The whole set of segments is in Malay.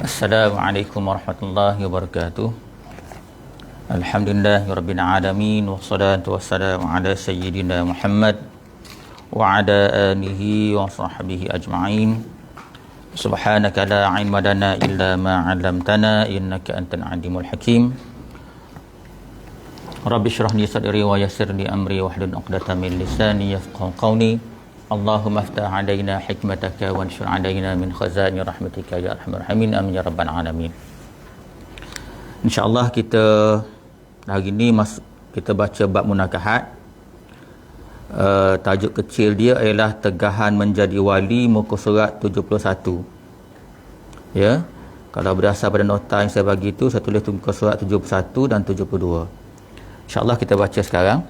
Assalamualaikum warahmatullahi wabarakatuh. Alhamdulillahirabbil alamin wassalatu wassalamu ala sayyidina Muhammad wa ala alihi wa sahbihi ajma'in. Subhanaka la ilma lana illa ma 'allamtana innaka antal alimul hakim. Rabbi shrah li sadri wa yassir li amri wahlul 'uqdatam min lisani yafqahu qawli. Allahumma aftah alaina hikmataka wa anshur alaina min khazani rahmatika ya arhamar rahimin amin ya rabbal alamin. InsyaAllah kita hari ni kita baca bab munakahat. Tajuk kecil dia ialah Tegahan Menjadi Wali, muka surat 71. Ya, kalau berdasar pada nota yang saya bagi tu, saya tulis muka surat 71 dan 72. InsyaAllah kita baca sekarang.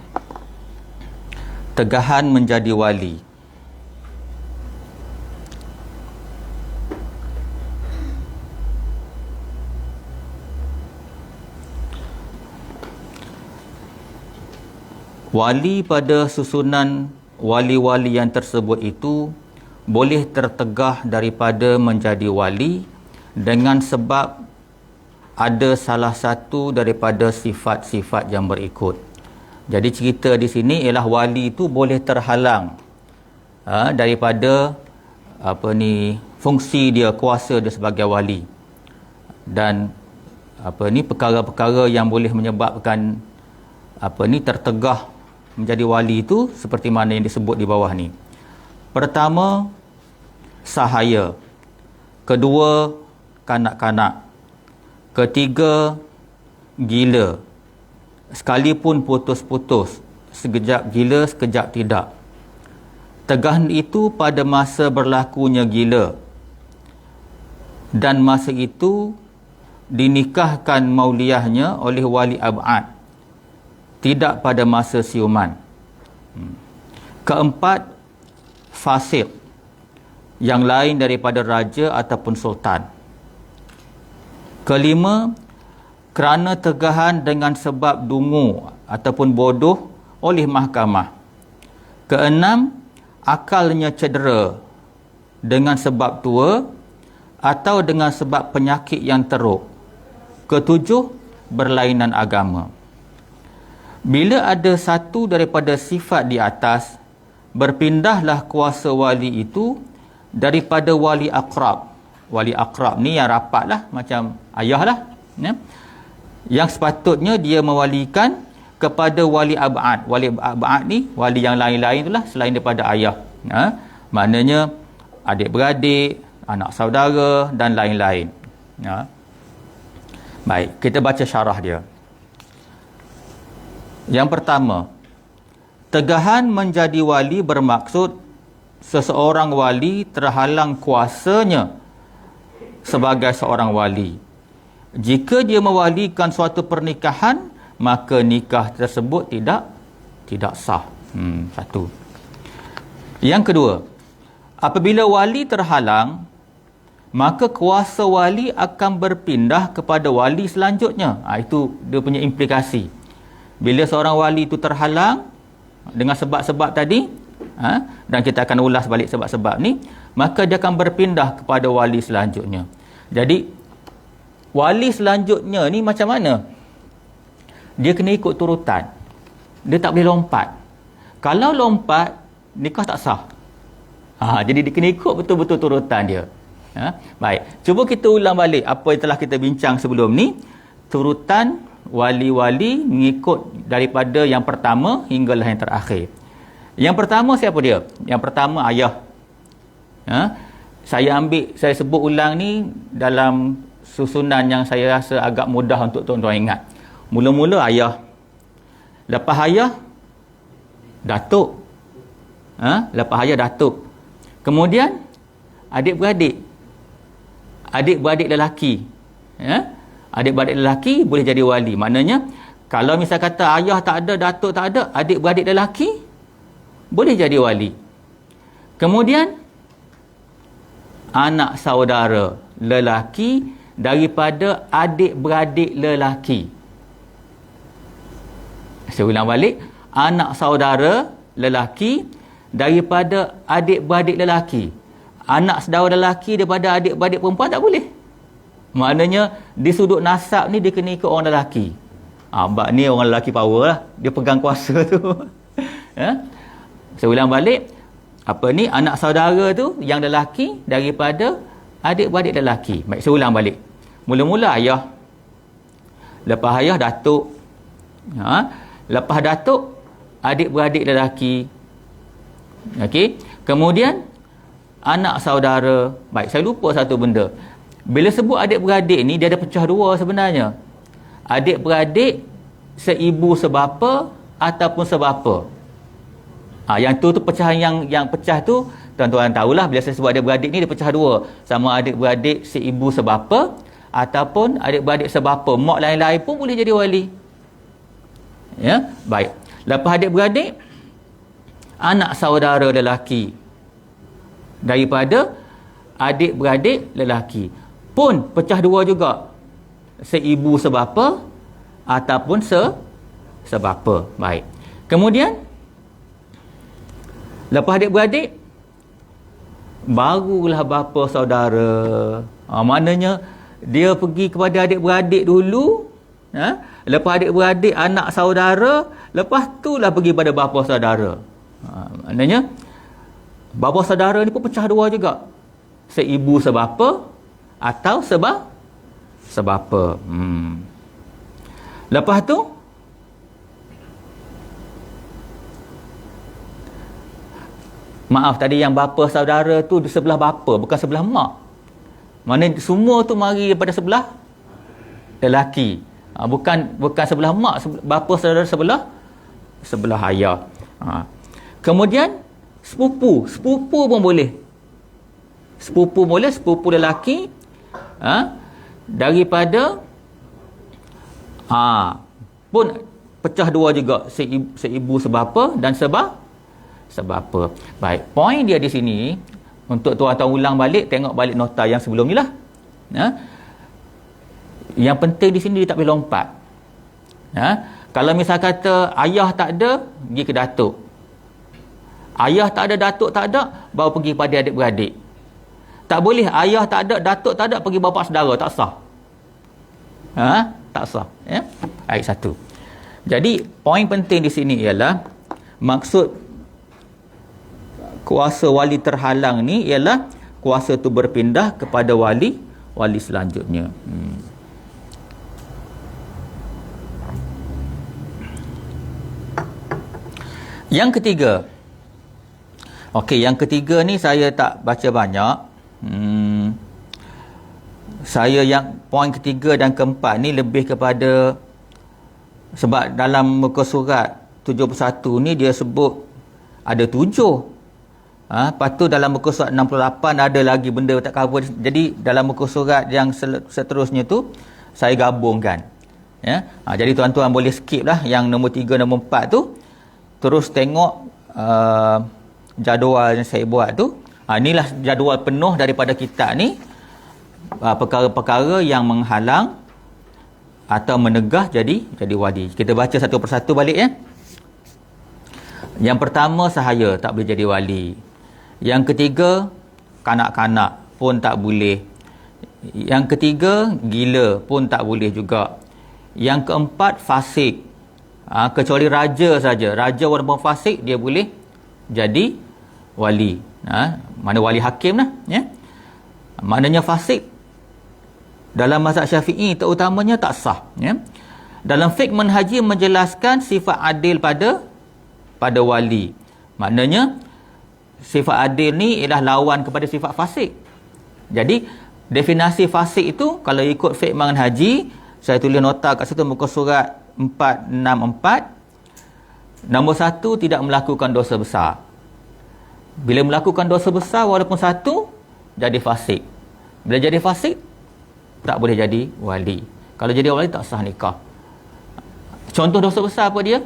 Tegahan Menjadi Wali. Wali pada susunan wali-wali yang tersebut itu boleh tertegah daripada menjadi wali dengan sebab ada salah satu daripada sifat-sifat yang berikut. Jadi cerita di sini ialah wali itu boleh terhalang daripada fungsi dia, kuasa dia sebagai wali, dan perkara-perkara yang boleh menyebabkan tertegah menjadi wali itu seperti mana yang disebut di bawah ni. Pertama, sahaya. Kedua, kanak-kanak. Ketiga, gila. Sekalipun putus-putus, sekejap gila, sekejap tidak. Tegahan itu pada masa berlakunya gila, dan masa itu dinikahkan mauliyahnya oleh wali ab'ad, tidak pada masa siuman. Keempat, fasik, yang lain daripada raja ataupun sultan. Kelima, kerana tegahan dengan sebab dungu ataupun bodoh oleh mahkamah. Keenam, akalnya cedera dengan sebab tua atau dengan sebab penyakit yang teruk. Ketujuh, berlainan agama. Bila ada satu daripada sifat di atas, berpindahlah kuasa wali itu daripada wali akrab. Wali akrab ni yang rapat lah, macam ayah lah, ya? Yang sepatutnya dia mewalikan kepada wali ab'ad. Wali ab'ad ni wali yang lain-lain tu lah, selain daripada ayah, maknanya adik-beradik, anak saudara dan lain-lain. Baik, kita baca syarah dia. Yang pertama, tegahan menjadi wali bermaksud seseorang wali terhalang kuasanya sebagai seorang wali. Jika dia mewalikan suatu pernikahan, maka nikah tersebut tidak sah. Satu. Yang kedua, apabila wali terhalang, maka kuasa wali akan berpindah kepada wali selanjutnya. Itu dia punya implikasi. Bila seorang wali itu terhalang dengan sebab-sebab tadi, dan kita akan ulas balik sebab-sebab ni, maka dia akan berpindah kepada wali selanjutnya. Jadi wali selanjutnya ni macam mana? Dia kena ikut turutan. Dia tak boleh lompat. Kalau lompat, nikah tak sah. Jadi dia kena ikut betul-betul turutan dia. Baik, cuba kita ulang balik apa yang telah kita bincang sebelum ni. Turutan wali-wali mengikut daripada yang pertama hinggalah yang terakhir. Yang pertama siapa dia? Yang pertama ayah. Saya sebut ulang ni dalam susunan yang saya rasa agak mudah untuk tuan-tuan ingat. Mula-mula ayah. Lepas ayah, datuk. Lepas ayah, datuk. Kemudian adik-beradik. Adik-beradik lelaki. Adik-beradik lelaki boleh jadi wali. Maknanya, kalau misal kata ayah tak ada, datuk tak ada, adik-beradik lelaki boleh jadi wali. Kemudian, anak saudara lelaki daripada adik-beradik lelaki. Saya ulang balik. Anak saudara lelaki daripada adik-beradik lelaki. Anak saudara lelaki daripada adik-beradik perempuan tak boleh. Maknanya di sudut nasab ni dia kena ikut orang lelaki. Bab ni orang lelaki power lah, dia pegang kuasa tu. Ya. Saya ulang balik, apa ni, anak saudara tu yang lelaki daripada adik-beradik lelaki. Baik, saya ulang balik. Mula-mula ayah, lepas ayah datuk, lepas datuk adik-beradik lelaki. Okey, kemudian anak saudara. Baik, saya lupa satu benda. Bila sebut adik-beradik ni, dia ada pecah dua sebenarnya. Adik-beradik seibu sebapa ataupun sebapa. Yang tu pecahan yang pecah tu, tuan-tuan tahulah, bila saya sebut adik-beradik ni dia pecah dua. Sama adik-beradik seibu sebapa ataupun adik-beradik sebapa. Mak lain-lain pun boleh jadi wali. Ya, baik. Lepas adik-beradik, anak saudara lelaki daripada adik-beradik lelaki pun pecah dua juga. Seibu sebapa ataupun sebapa. Baik. Kemudian lepas adik-beradik, barulah bapa saudara. Maknanya dia pergi kepada adik-beradik dulu, lepas adik-beradik anak saudara, lepas tu lah pergi pada bapa saudara. Maknanya bapa saudara ni pun pecah dua juga. Seibu sebapa atau sebapa. Lepas tu maaf, tadi yang bapa saudara tu di sebelah bapa, bukan sebelah mak. Mana semua tu mari daripada sebelah lelaki. Bukan sebelah mak, bapa saudara sebelah ayah. Kemudian sepupu pun boleh. Sepupu lelaki daripada pun pecah dua juga, seibu sebapa dan sebapa. Baik, poin dia di sini untuk tuan-tuan ulang balik, tengok balik nota yang sebelum ni lah. Yang penting di sini dia tak boleh lompat. Kalau misal kata ayah tak ada, pergi ke datuk. Ayah tak ada, datuk tak ada, baru pergi pada adik-beradik. Tak boleh ayah tak ada, datuk tak ada, pergi bapa saudara, tak sah. Tak sah. Ya? Baik, satu. Jadi poin penting di sini ialah maksud kuasa wali terhalang ni ialah kuasa tu berpindah kepada wali selanjutnya. Yang ketiga. Okey, yang ketiga ni saya tak baca banyak. Saya yang poin ketiga dan keempat ni lebih kepada, sebab dalam muka surat 71 ni dia sebut ada 7. Lepas tu dalam muka surat 68 ada lagi benda tak cover. Jadi dalam muka surat yang seterusnya tu saya gabungkan. Ya. Jadi tuan-tuan boleh skip lah yang nombor 3, nombor 4 tu. Terus tengok jadual yang saya buat tu. Inilah jadual penuh daripada kitab ni. Perkara-perkara yang menghalang atau menegah jadi wali. Kita baca satu persatu balik ya. Yang pertama, sahaya tak boleh jadi wali. Yang ketiga, kanak-kanak pun tak boleh. Yang ketiga, gila pun tak boleh juga. Yang keempat, fasik. Kecuali raja saja. Raja walaupun fasik, dia boleh jadi wali. Mana wali hakim lah. Ya? Maknanya fasik dalam mazhab Syafi'i terutamanya tak sah. Ya? Dalam fiqh manhaji menjelaskan sifat adil pada wali. Maknanya sifat adil ni ialah lawan kepada sifat fasik. Jadi definisi fasik itu kalau ikut fiqh manhaji, saya tulis nota kat situ muka surat 464. Nombor 1, tidak melakukan dosa besar. Bila melakukan dosa besar walaupun satu, jadi fasik. Bila jadi fasik, tak boleh jadi wali. Kalau jadi wali tak sah nikah. Contoh dosa besar apa dia?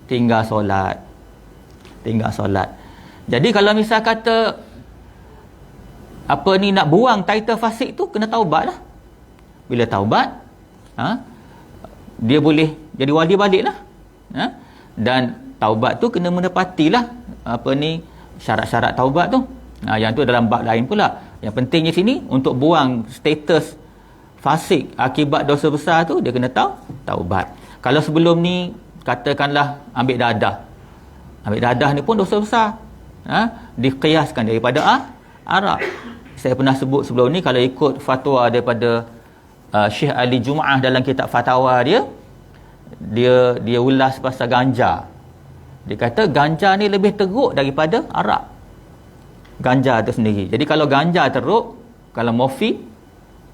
Tinggal solat. Jadi kalau misal kata nak buang title fasik tu, kena taubat lah. Bila taubat, dia boleh jadi wali balik lah. Dan taubat tu kena menepatilah syarat-syarat taubat tu. Yang tu dalam bab lain pula. Yang pentingnya sini untuk buang status fasik akibat dosa besar tu, dia kena taubat. Kalau sebelum ni katakanlah ambil dadah ni pun dosa besar, dikiaskan daripada arak. Saya pernah sebut sebelum ni, kalau ikut fatwa daripada Syekh Ali Jumaah dalam kitab fatwa dia ulas pasal ganja. Dia kata ganja ni lebih teruk daripada arak, ganja tu sendiri. Jadi kalau ganja teruk, kalau morfin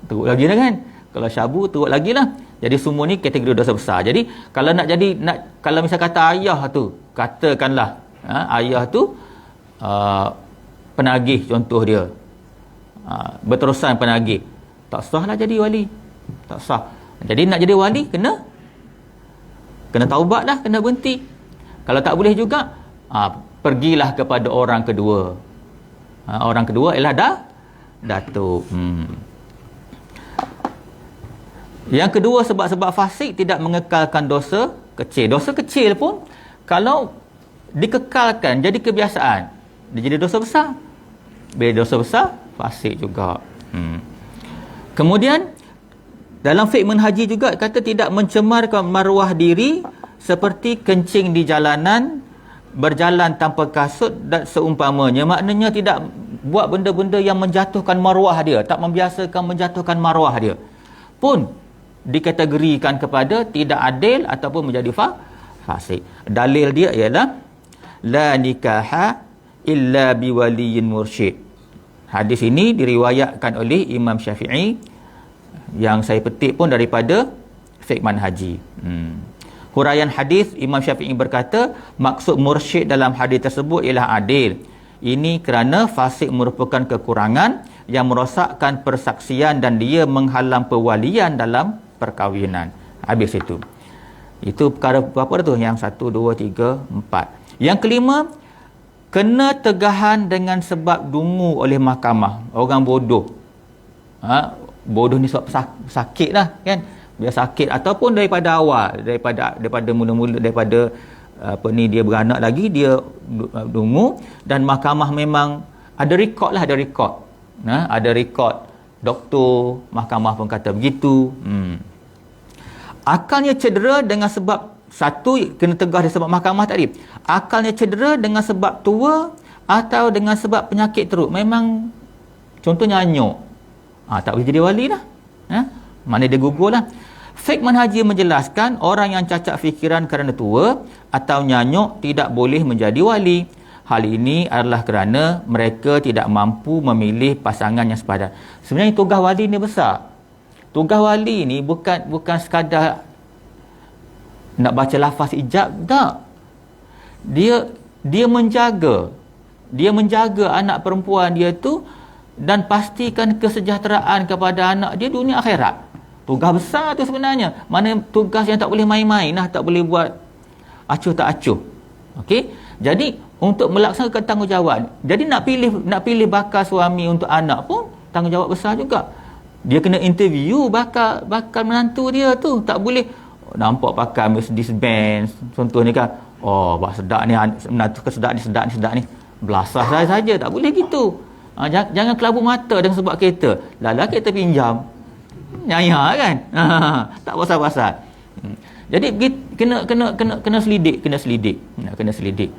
teruk lagi lah kan, kalau syabu teruk lagi lah. Jadi semua ni kategori dosa besar. Jadi kalau kalau misal kata ayah tu, katakanlah ayah tu penagih, contoh dia berterusan penagih, tak sah lah jadi wali, tak sah. Jadi nak jadi wali kena taubat lah, kena berhenti. Kalau tak boleh juga, pergilah kepada orang kedua. Orang kedua ialah datuk. Yang kedua, sebab-sebab fasik tidak mengekalkan dosa kecil. Dosa kecil pun kalau dikekalkan jadi kebiasaan, dia jadi dosa besar. Bila dosa besar, fasik juga. Kemudian dalam fiqh manhaji juga kata tidak mencemarkan maruah diri seperti kencing di jalanan, berjalan tanpa kasut dan seumpamanya. Maknanya tidak buat benda-benda yang menjatuhkan maruah dia, tak membiasakan menjatuhkan maruah dia, pun dikategorikan kepada tidak adil ataupun menjadi fasik. Dalil dia ialah la nikaha illa biwaliyin mursyid. Hadis ini diriwayatkan oleh Imam Syafi'i, yang saya petik pun daripada fiqh manhaji. Huraian hadis, Imam Syafi'i berkata, maksud mursyid dalam hadis tersebut ialah adil. Ini kerana fasik merupakan kekurangan yang merosakkan persaksian dan dia menghalang pewalian dalam perkahwinan. Habis itu. Itu perkara berapa tu? Yang 1, 2, 3, 4. Yang kelima, kena tegahan dengan sebab dungu oleh mahkamah. Orang bodoh. Bodoh ni sebab sakit lah kan. Dia sakit ataupun daripada awal, daripada mula-mula, daripada dia beranak lagi, dia dungu, dan mahkamah memang ada rekod lah, ada rekod doktor, mahkamah pun kata begitu. Akalnya cedera dengan sebab, satu kena tegah dari sebab mahkamah tadi, akalnya cedera dengan sebab tua atau dengan sebab penyakit teruk. Memang contohnya anyuk, tak boleh jadi wali lah, mana dia gugur lah. Fiqh manhaji menjelaskan orang yang cacat fikiran kerana tua atau nyanyuk tidak boleh menjadi wali. Hal ini adalah kerana mereka tidak mampu memilih pasangan yang sepadan. Sebenarnya tugas wali ni besar. Tugas wali ni bukan sekadar nak baca lafaz ijab, tak. Dia menjaga anak perempuan dia tu dan pastikan kesejahteraan kepada anak dia dunia akhirat. Tugas besar tu sebenarnya. Mana tugas yang tak boleh main-main lah, tak boleh buat acuh tak acuh. Okey? Jadi untuk melaksanakan tanggungjawab, jadi nak pilih bakal suami untuk anak pun tanggungjawab besar juga. Dia kena interview bakal menantu dia tu. Tak boleh nampak pakai Mercedes Benz contoh ni kan. Oh, bak sedap ni, menantu ke sedap ni. Belasah saja, tak boleh gitu. Jangan kelabu mata dengan sebab kereta. Lala kereta pinjam. Nyaya kan. Tak pasal-pasal. Jadi kena selidik. Kena selidik.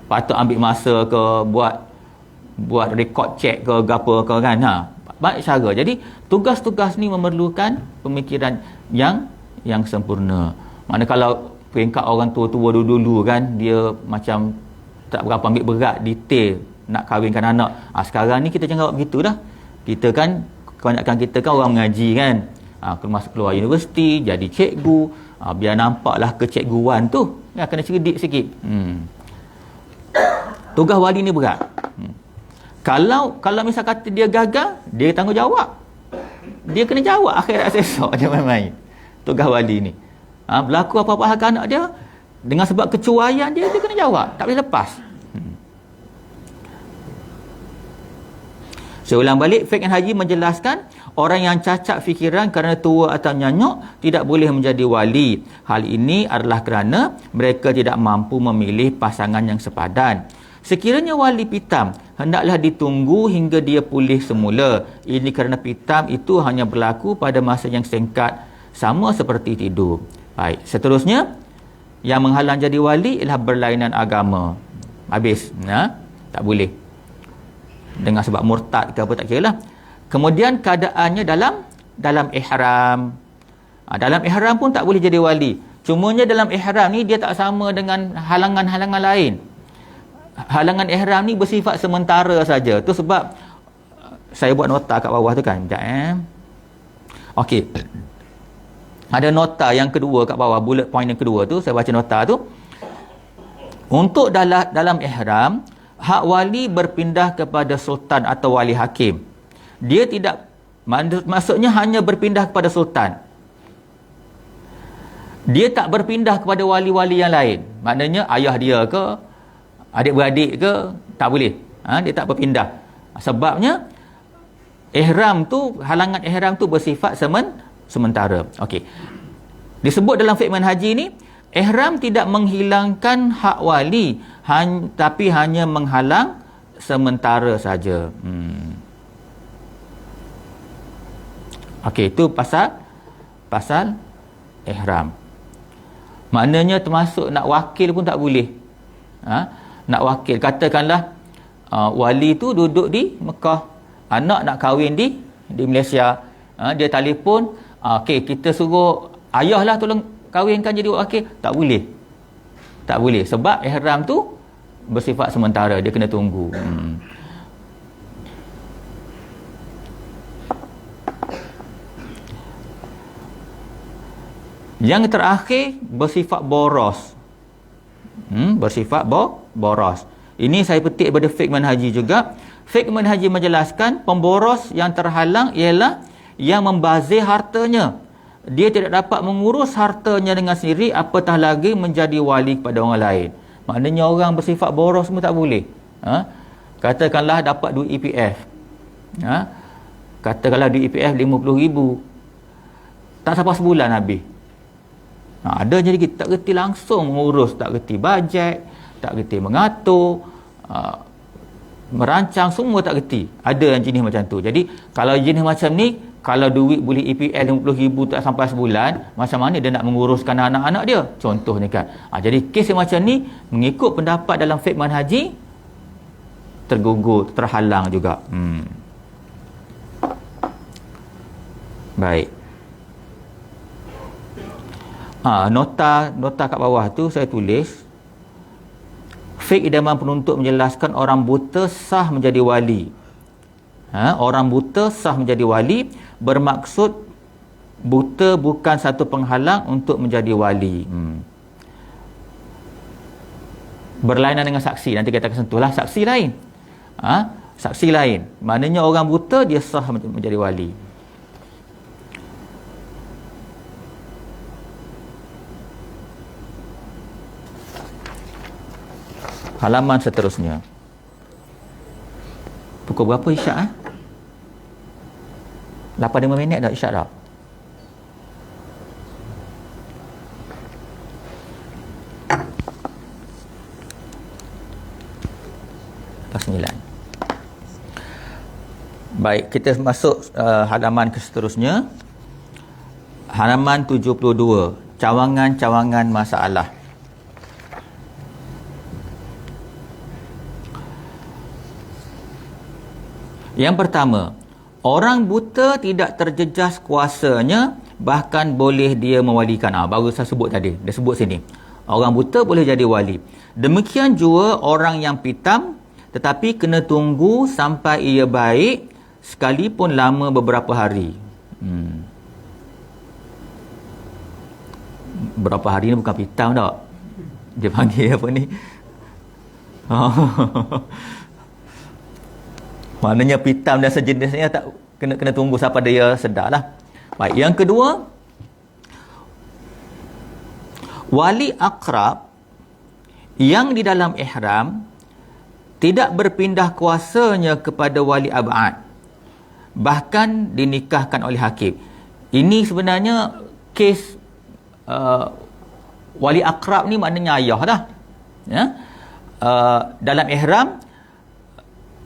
Patut ambil masa ke buat rekod cek ke gapo ke kan. Banyak cara. Jadi tugas-tugas ni memerlukan pemikiran yang sempurna. Mana kalau peringkat orang tua-tua dulu kan, dia macam tak berapa ambil berat detail nak kahwinkan anak. Sekarang ni kita jangan buat begitu dah. Kita kan, kebanyakan kita kan orang mengaji kan. Masuk keluar universiti, jadi cikgu. Biar nampaklah kecikguan tu. Kena cerdik sikit. Tugas wali ni berat. Kalau misal kata dia gagal, dia tanggungjawab. Dia kena jawab akhirat esok. Jangan main-main. Tugas wali ni. Berlaku apa-apa hal anak dia, dengan sebab kecuaian dia kena jawab. Tak boleh lepas. Saya ulang balik, fiqh haji menjelaskan orang yang cacat fikiran kerana tua atau nyanyuk tidak boleh menjadi wali. Hal ini adalah kerana mereka tidak mampu memilih pasangan yang sepadan. Sekiranya wali pitam, hendaklah ditunggu hingga dia pulih semula. Ini kerana pitam itu hanya berlaku pada masa yang singkat, sama seperti tidur. Baik, seterusnya, yang menghalang jadi wali ialah berlainan agama. Habis, tak boleh. Dengan sebab murtad ke apa tak kira lah. Kemudian keadaannya dalam ihram. Dalam ihram pun tak boleh jadi wali. Cumanya dalam ihram ni dia tak sama dengan halangan-halangan lain. Halangan ihram ni bersifat sementara saja. Tu sebab saya buat nota kat bawah tu kan. Sekejap Okey. Ada nota yang kedua kat bawah, bullet point yang kedua tu, saya baca nota tu. Untuk dalam ihram, hak wali berpindah kepada sultan atau wali hakim. Dia tidak, maksudnya hanya berpindah kepada sultan. Dia tak berpindah kepada wali-wali yang lain. Maknanya ayah dia ke, adik-beradik ke, tak boleh. Dia tak berpindah. Sebabnya ihram tu, halangan ihram tu bersifat sementara. Okey. Disebut dalam fiqh manhaji ni, ihram tidak menghilangkan hak wali, tapi hanya menghalang sementara saja. Okey, itu pasal ihram. Maknanya termasuk nak wakil pun tak boleh. Nak wakil, katakanlah wali tu duduk di Mekah, anak nak kahwin di Malaysia, dia telefon, okey, kita suruh ayahlah tolong kahwinkan jadi wakil. Tak boleh sebab ihram tu bersifat sementara, dia kena tunggu. Yang terakhir bersifat boros. Bersifat boros. Ini saya petik daripada fiqh manhaji juga. Fiqh manhaji menjelaskan pemboros yang terhalang ialah yang membazir hartanya. Dia tidak dapat mengurus hartanya dengan sendiri, apatah lagi menjadi wali kepada orang lain. Maknanya orang bersifat boros semua tak boleh. Katakanlah dapat duit EPF. Katakanlah duit EPF RM50,000. Tak sampai sebulan habis. Ada jadi kita tak reti langsung mengurus, tak reti bajet, tak reti mengatur, merancang, semua tak reti. Ada yang jenis macam tu. Jadi kalau jenis macam ni, kalau duit boleh EPL RM50,000 tak sampai sebulan, macam mana dia nak menguruskan anak-anak dia? Contohnya kan. Jadi kes yang macam ni, mengikut pendapat dalam fiqh manhaji, tergugur, terhalang juga. Baik. Nota kat bawah tu saya tulis, fiqh idaman penuntut menjelaskan orang buta sah menjadi wali. Orang buta sah menjadi wali, bermaksud buta bukan satu penghalang untuk menjadi wali. Berlainan dengan saksi, nanti kita akan sentuhlah saksi lain. Saksi lain, maknanya orang buta dia sah menjadi wali. Halaman seterusnya. Pukul berapa isyak? 8-5 minit dah isyak dah. Lepas 9. Baik, kita masuk halaman ke seterusnya. Halaman 72. Cawangan-cawangan masalah. Yang pertama, orang buta tidak terjejas kuasanya, bahkan boleh dia mewalikan. Baru saya sebut tadi, dia sebut sini. Orang buta boleh jadi wali. Demikian juga orang yang pitam, tetapi kena tunggu sampai ia baik, sekalipun lama beberapa hari. Berapa hari ni bukan pitam tak? Dia panggil apa ni? Maknanya pitam dan sejenisnya tak kena tunggu sampai dia sedar lah. Baik, yang kedua, wali akrab yang di dalam ihram tidak berpindah kuasanya kepada wali ab'ad, bahkan dinikahkan oleh hakim. Ini sebenarnya kes wali akrab ni maknanya ayah dah. dalam ihram,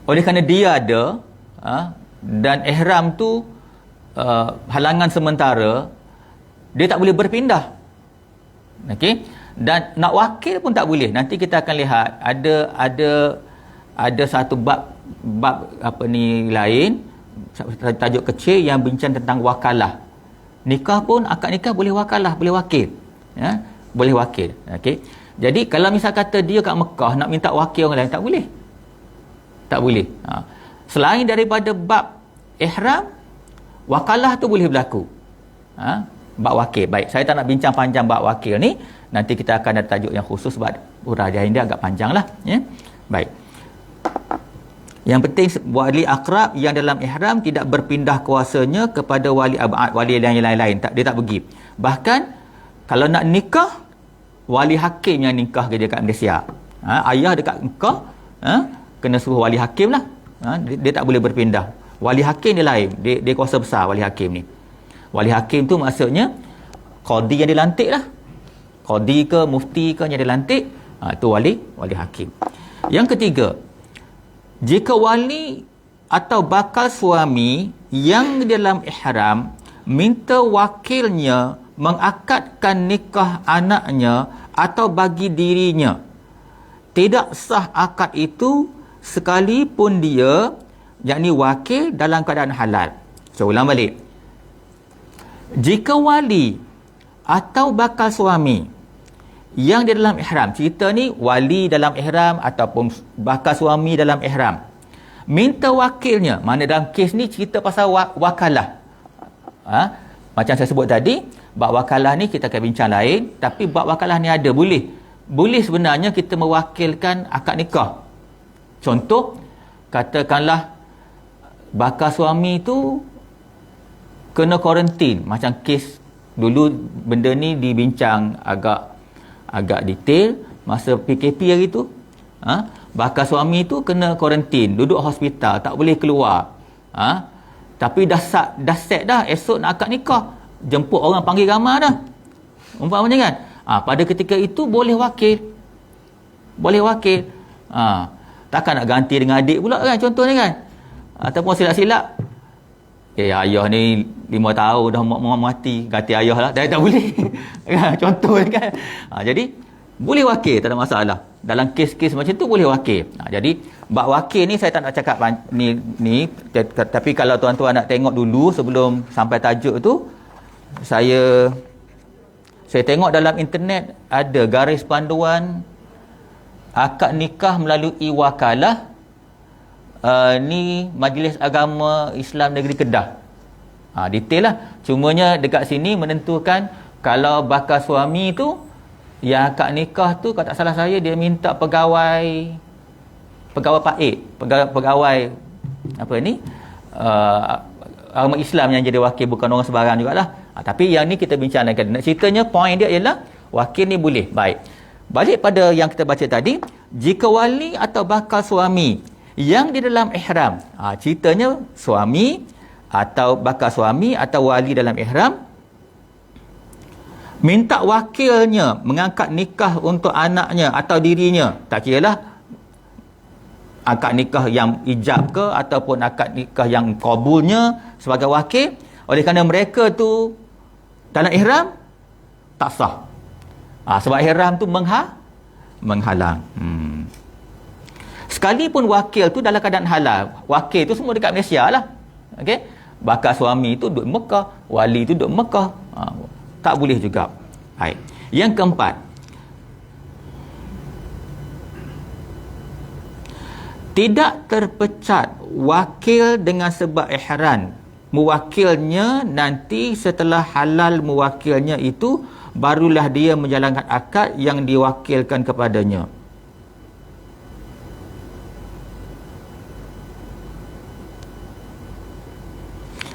oleh kerana dia ada dan ihram tu halangan sementara, dia tak boleh berpindah. Okey, dan nak wakil pun tak boleh. Nanti kita akan lihat ada satu bab apa ni lain, tajuk kecil yang bincang tentang wakalah. Nikah pun, akad nikah boleh wakalah, boleh wakil, ya, boleh wakil. Okey, jadi kalau misal kata dia kat Mekah nak minta wakil orang lain, tak boleh, tak boleh. Selain daripada bab ihram, wakalah tu boleh berlaku. Bab wakil. Baik, saya tak nak bincang panjang bab wakil ni. Nanti kita akan ada tajuk yang khusus sebab huraian dia agak panjang lah, ya. Baik. Yang penting wali akrab yang dalam ihram tidak berpindah kuasanya kepada wali abad, wali yang lain-lain. Dia tak pergi. Bahkan kalau nak nikah, wali hakim yang nikah dia kat Malaysia. Ayah dekat Mekah, kena suruh wali hakim lah. Dia tak boleh berpindah. Wali hakim dia lain. Dia kuasa besar wali hakim ni. Wali hakim tu maksudnya qadi yang dilantik lah. Qadi ke mufti ke yang dilantik, itu wali hakim. Yang ketiga, jika wali atau bakal suami yang dalam ihram minta wakilnya mengakadkan nikah anaknya atau bagi dirinya, tidak sah akad itu sekalipun dia, yakni wakil, dalam keadaan halal. So, ulang balik. Jika wali atau bakal suami yang di dalam ihram, cerita ni wali dalam ihram ataupun bakal suami dalam ihram, minta wakilnya, mana dalam kes ni cerita pasal wakalah. Macam saya sebut tadi, bab wakalah ni kita akan bincang lain, tapi bab wakalah ni ada, boleh sebenarnya kita mewakilkan akad nikah. Contoh, katakanlah bakal suami tu kena kuarantin, macam kes dulu benda ni dibincang agak detail masa PKP hari tu. Bakal suami tu kena kuarantin, duduk hospital, tak boleh keluar. Tapi dah set dah, esok nak akad nikah, jemput orang panggil ramah dah, umpamanya kan. Pada ketika itu boleh wakil. Takkan nak ganti dengan adik pula kan, contohnya kan. Ataupun silap-silap, ayah ni 5 tahun dah mau mati, ganti ayah lah, tak boleh. Contohnya kan. Jadi boleh wakil, tak ada masalah. Dalam kes-kes macam tu boleh wakil. Jadi bab wakil ni saya tak nak cakap ni, tapi kalau tuan-tuan nak tengok dulu sebelum sampai tajuk tu, saya tengok dalam internet ada garis panduan akad nikah melalui wakalah. Ni Majlis Agama Islam Negeri Kedah. Detail lah. Cumanya dekat sini menentukan kalau bakal suami tu yang akad nikah tu, kalau tak salah saya, dia minta pegawai paid, pegawai apa ni, agama Islam yang jadi wakil, bukan orang sebarang jugalah. Tapi yang ni kita bincang lagi. Ceritanya point dia ialah wakil ni boleh. Baik, balik pada yang kita baca tadi, jika wali atau bakal suami yang di dalam ihram, ceritanya suami atau bakal suami atau wali dalam ihram minta wakilnya mengangkat nikah untuk anaknya atau dirinya, tak kiralah akad nikah yang ijab ke ataupun akad nikah yang kabulnya, sebagai wakil, oleh kerana mereka tu dalam ihram, tak sah. Sebab ihram tu menghalang. Sekalipun wakil tu dalam keadaan halal, wakil tu semua dekat Malaysia lah. Okey, bakal suami tu duduk Mekah, wali tu duduk Mekah, tak boleh juga. Baik. Yang keempat, tidak terpecat wakil dengan sebab ihram. Mewakilnya nanti setelah halal mewakilnya itu, barulah dia menjalankan akad yang diwakilkan kepadanya.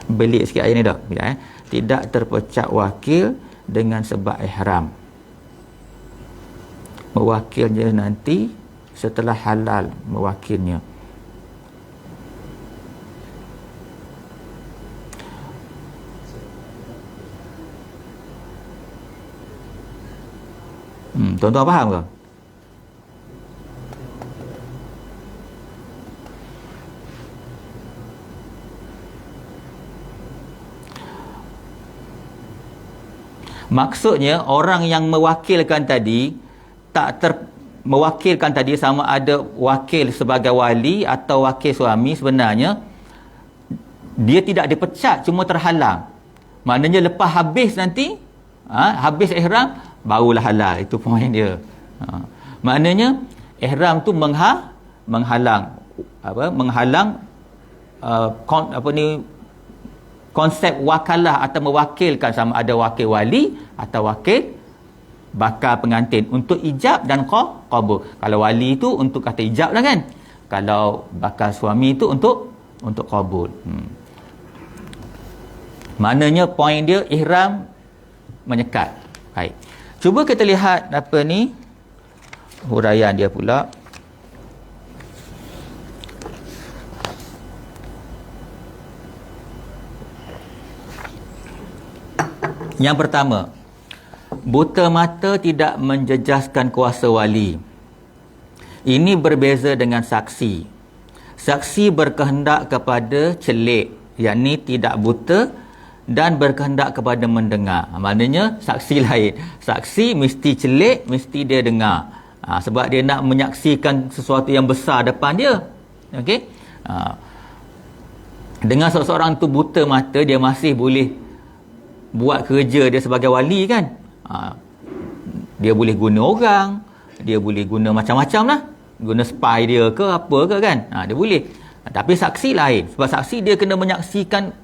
Belik sikit ayat ni dah. Tidak terpecat wakil dengan sebab ihram. Mewakilnya nanti setelah halal mewakilnya. Tuan-tuan faham ke? Maksudnya orang yang mewakilkan tadi mewakilkan tadi sama ada wakil sebagai wali atau wakil suami, sebenarnya dia tidak dipecat, cuma terhalang. Maknanya lepas habis nanti habis ihram barulah halal. Itu poin dia. Maknanya ihram tu menghalang konsep wakalah atau mewakilkan, sama ada wakil wali atau wakil bakal pengantin untuk ijab dan qabul. Kalau wali itu untuk kata ijab lah kan. Kalau bakal suami itu untuk qabul. Maknanya poin dia ihram menyekat. Baik. Cuba kita lihat apa ni huraian dia pula. Yang pertama, buta mata tidak menjejaskan kuasa wali. Ini berbeza dengan saksi. Saksi berkehendak kepada celik, yakni tidak buta, dan berkehendak kepada mendengar. Maknanya saksi lain. Saksi mesti celik, mesti dia dengar. Sebab dia nak menyaksikan sesuatu yang besar depan dia. Okey? Dengan seseorang tu buta mata, dia masih boleh buat kerja dia sebagai wali kan. Dia boleh guna orang, dia boleh guna macam-macam lah, guna spy dia ke apa ke kan, dia boleh. Tapi saksi lain, sebab saksi dia kena menyaksikan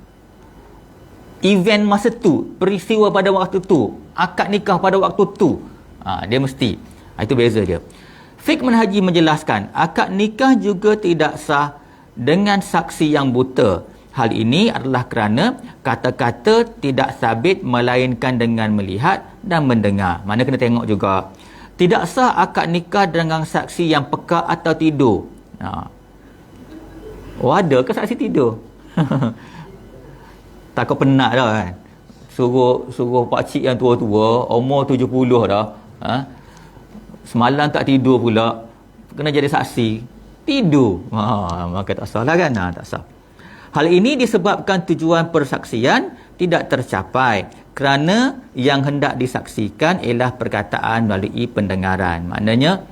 event masa tu, peristiwa pada waktu tu, akad nikah pada waktu tu. Dia mesti. Itu beza dia. Fiqh Manhaji menjelaskan akad nikah juga tidak sah dengan saksi yang buta. Hal ini adalah kerana kata-kata tidak sabit melainkan dengan melihat dan mendengar. Mana kena tengok juga. Tidak sah akad nikah dengan saksi yang peka atau tidur. Ada ke saksi tidur? Takut penat dah kan. Suruh pakcik yang tua-tua, umur 70 dah. Semalam tak tidur pula. Kena jadi saksi. Tidur. Maka tak sah lah kan. Tak sah. Hal ini disebabkan tujuan persaksian tidak tercapai kerana yang hendak disaksikan ialah perkataan melalui pendengaran. Maknanya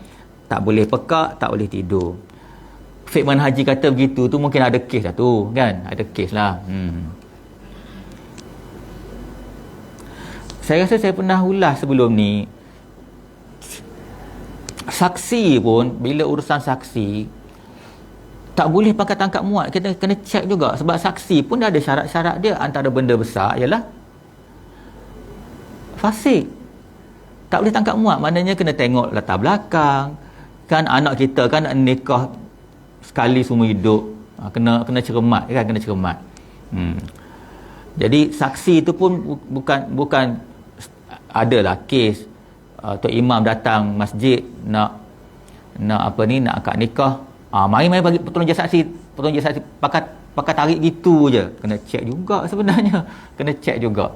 tak boleh pekak, tak boleh tidur. Fiqh Manhaji kata begitu tu mungkin ada kes lah tu kan. Ada kes lah. Saya rasa saya pernah ulas sebelum ni. Saksi pun, bila urusan saksi tak boleh pakai tangkap muat, kita kena check juga. Sebab saksi pun dah ada syarat-syarat dia. Antara benda besar ialah fasik. Tak boleh tangkap muat, maknanya kena tengok latar belakang. Kan anak kita kan nak nikah sekali seumur hidup, kena cermat kan, kena cermat. Jadi saksi itu pun bukan adalah kes Tok Imam datang masjid nak akad nikah. Mari bagi petunjuk saksi pakai tarik gitu je. Kena check juga sebenarnya. Kena check juga.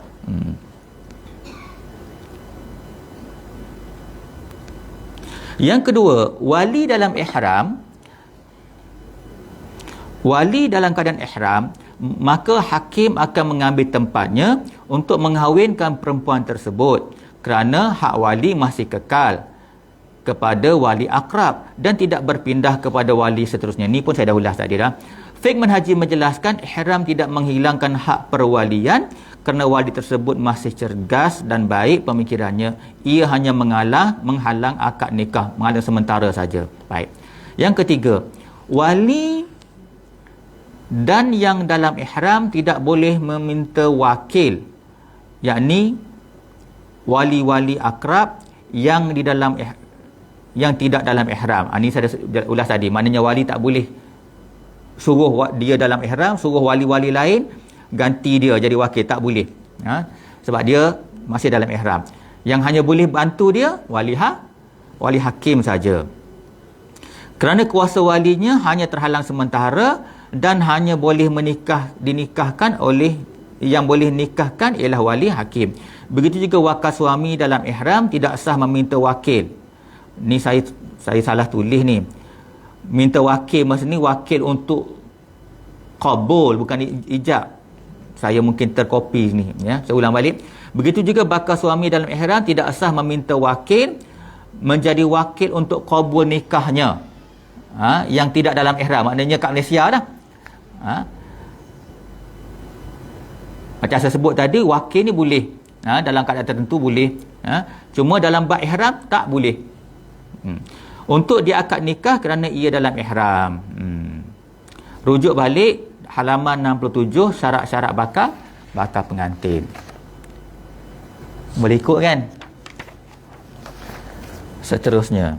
Yang kedua, wali dalam keadaan ihram, maka hakim akan mengambil tempatnya untuk mengahwinkan perempuan tersebut kerana hak wali masih kekal kepada wali akrab dan tidak berpindah kepada wali seterusnya. Ni pun saya dah ulas tadi dah. Fiqh Manhaji menjelaskan ihram tidak menghilangkan hak perwalian kerana wali tersebut masih cergas dan baik pemikirannya. Ia hanya menghalang akad nikah, menghalang sementara saja. Baik. Yang ketiga, wali dan yang dalam ihram tidak boleh meminta wakil, yakni wali-wali akrab yang tidak dalam ihram. Ini saya dah ulas tadi. Maknanya wali tak boleh suruh dia dalam ihram, suruh wali-wali lain ganti dia jadi wakil. Tak boleh. Sebab dia masih dalam ihram. Yang hanya boleh bantu dia wali hakim saja. Kerana kuasa walinya hanya terhalang sementara dan hanya boleh dinikahkan oleh yang boleh nikahkan ialah wali hakim. Begitu juga wakil suami dalam ihram tidak sah meminta wakil. Ni saya salah tulis ni. Minta wakil masa ni wakil untuk qabul, bukan ijab. Saya mungkin terkopi ni ya. Saya ulang balik. Begitu juga bakal suami dalam ihram tidak sah meminta wakil menjadi wakil untuk qabul nikahnya. Yang tidak dalam ihram, maknanya kat Malaysia dah. Macam saya sebut tadi, wakil ni boleh. Dalam keadaan tertentu boleh. Cuma dalam bab ihram tak boleh. Untuk dia akad nikah kerana ia dalam ihram. Rujuk balik halaman 67, syarat-syarat bakal pengantin. Boleh ikut kan? Seterusnya.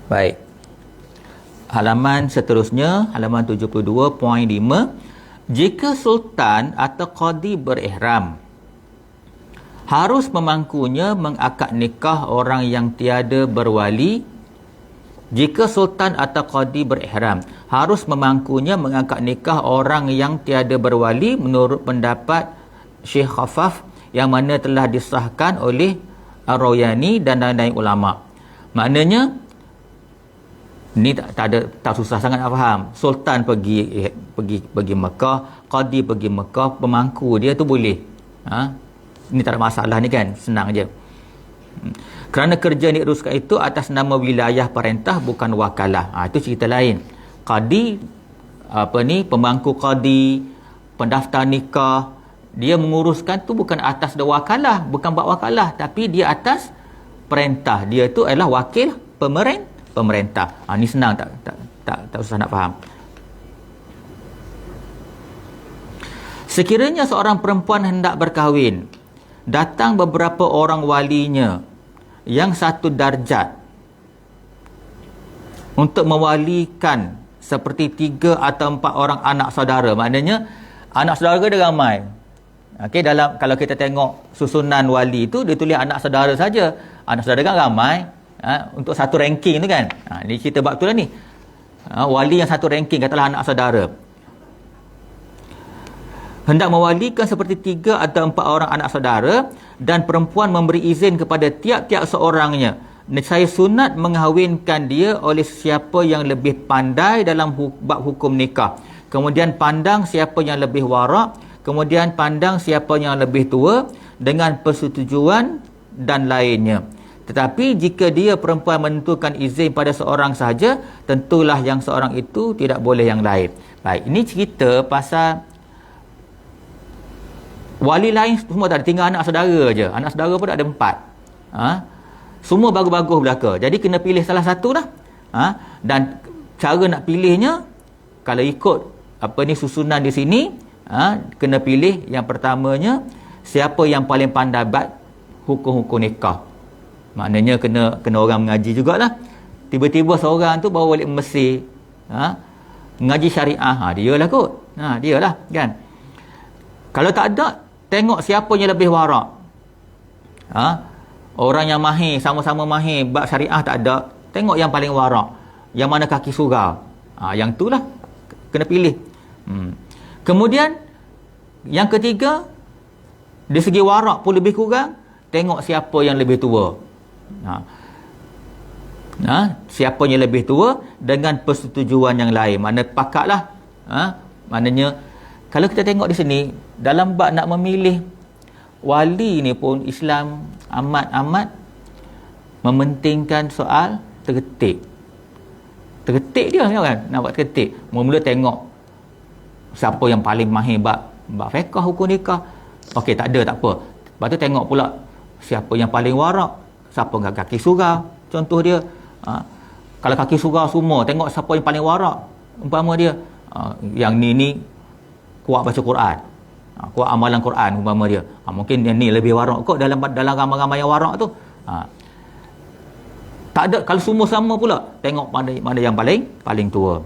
Baik. Halaman seterusnya, halaman 72.5. Jika sultan atau qadi berihram, harus memangkunya mengakad nikah orang yang tiada berwali. Jika sultan atau qadi berihram, harus memangkunya mengakad nikah orang yang tiada berwali menurut pendapat Syekh Khafaf yang mana telah disahkan oleh Ar-Rawayani dan lain-lain ulama. Maknanya ni tak susah sangat nak faham. Sultan pergi Mekah, qadi pergi Mekah, pemangku dia tu boleh. Ini tak ada masalah ni kan, senang je. Kerana kerja diteruskan itu atas nama wilayah perintah bukan wakalah. Itu cerita lain. Qadi pemangku qadi, pendaftar nikah, dia menguruskan tu bukan atas wakalah, bukan bab wakalah, tapi dia atas perintah. Dia tu adalah wakil pemerintah. Ni senang, tak susah nak faham. Sekiranya seorang perempuan hendak berkahwin, datang beberapa orang walinya yang satu darjat untuk mewalikan seperti 3 atau 4 orang anak saudara. Maknanya anak saudara dia ramai. Okey, kalau kita tengok susunan wali itu, dia tulis anak saudara saja. Anak saudara kan ramai. Untuk satu ranking tu kan. Ni cerita bab tu lah ni. Wali yang satu ranking, katalah anak saudara. Hendak mewalikan seperti 3 atau 4 orang anak saudara, dan perempuan memberi izin kepada tiap-tiap seorangnya. Saya sunat mengahwinkan dia oleh siapa yang lebih pandai dalam bab hukum nikah. Kemudian pandang siapa yang lebih warak. Kemudian pandang siapa yang lebih tua dengan persetujuan dan lainnya. Tetapi jika dia perempuan menentukan izin pada seorang sahaja, tentulah yang seorang itu tidak boleh yang lain. Baik, ini cerita pasal wali lain semua tak ada, tinggal anak saudara je. Anak saudara pun ada 4. Semua bagus-bagus belaka. Jadi kena pilih salah satu lah. Dan cara nak pilihnya, kalau ikut susunan di sini, kena pilih yang pertamanya siapa yang paling pandai bab hukum-hukum nikah. Maknanya kena orang mengaji jugalah. Tiba-tiba seorang tu bawa balik Mesir, mengaji syariah, dia lah kot. Dia lah kan. Kalau tak ada, tengok siapa yang lebih warak. Orang yang mahir, sama-sama mahir bab syariah tak ada, tengok yang paling warak, yang mana kaki surau. Yang tu lah kena pilih. Kemudian yang ketiga, dari segi warak pun lebih kurang, tengok siapa yang lebih tua. Siapa yang lebih tua dengan persetujuan yang lain. Mana pakatlah. Maknanya kalau kita tengok di sini, dalam bab nak memilih wali ni pun Islam amat-amat mementingkan soal terketik. Terketik dia kan, nak buat terketik. Mula-mula tengok siapa yang paling mahir bab fiqh hukum nikah. Okey, tak ada, tak apa. Lepas tu tengok pula siapa yang paling warak, siapa dengan kaki surau. Contoh dia, kalau kaki surau semua, tengok siapa yang paling warak. Umpama dia, yang ni kuat baca Quran, kuat amalan Quran umpama dia. Mungkin yang ni lebih warak kot dalam ramai-ramai yang warak tu. Tak ada, kalau semua sama pula, tengok mana yang paling tua.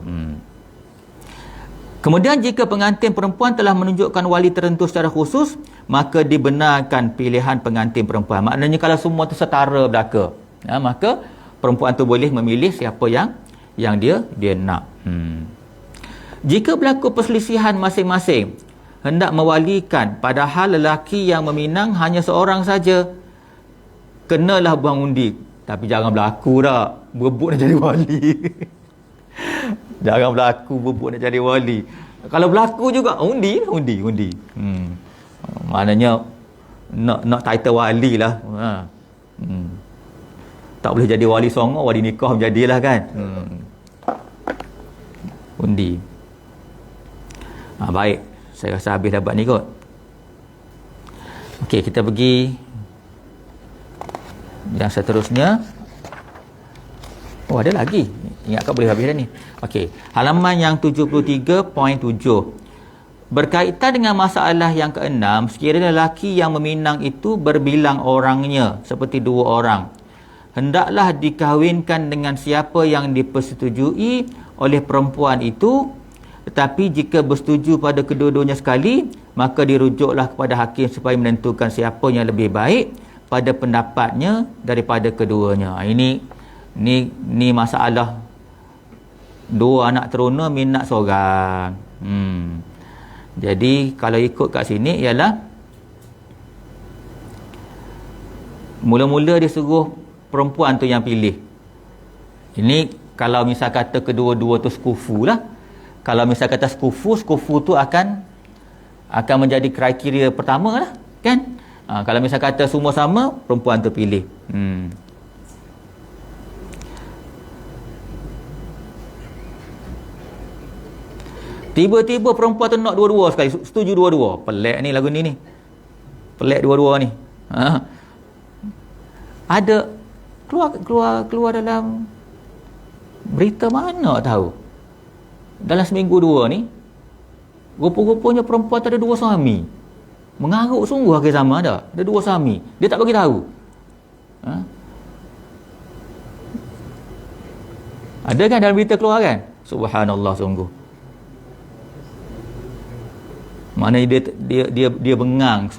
Kemudian jika pengantin perempuan telah menunjukkan wali tertentu secara khusus, maka dibenarkan pilihan pengantin perempuan. Maknanya kalau semua tu setara belaka, maka perempuan tu boleh memilih siapa yang dia nak. Jika berlaku perselisihan masing-masing hendak mewalikan, padahal lelaki yang meminang hanya seorang saja, kenalah buang undi. Tapi jangan berlaku dah berebut nak jadi wali. Jangan berlaku bubuk nak jadi wali. Kalau berlaku juga undi. Maknanya nak title wali lah. Tak boleh jadi wali songo, wali nikah jadilah kan. Undi. Baik, saya rasa habis dapat ni kot. Okey, kita pergi yang seterusnya. Oh, ada lagi. Ingatkan boleh habis dah ni. Okey, halaman yang 73.7. Berkaitan dengan masalah yang keenam, sekiranya lelaki yang meminang itu berbilang orangnya seperti 2 orang, hendaklah dikahwinkan dengan siapa yang dipersetujui oleh perempuan itu. Tetapi jika bersetuju pada kedua-duanya sekali, maka dirujuklah kepada hakim supaya menentukan siapa yang lebih baik pada pendapatnya daripada keduanya. Ini masalah 2 anak teruna minat seorang. Jadi kalau ikut kat sini ialah mula-mula dia suruh perempuan tu yang pilih. Ini kalau misal kata kedua-dua tu sekufu lah. Kalau misal kata sekufu tu akan menjadi kriteria pertama lah, kan? Kalau misal kata semua sama, perempuan tu pilih. Tiba-tiba perempuan tu nak dua-dua sekali, setuju dua-dua. Pelik ni lagu ni. Pelik dua-dua ni. Ada keluar dalam berita mana tahu. Dalam seminggu 2 ni, rupa-rupanya perempuan tu ada 2 suami. Mengarut sungguh akhir zaman dah. Ada 2 suami. Dia tak bagi tahu. Ada kan dalam berita keluar kan? Subhanallah sungguh. Maknanya dia bengang.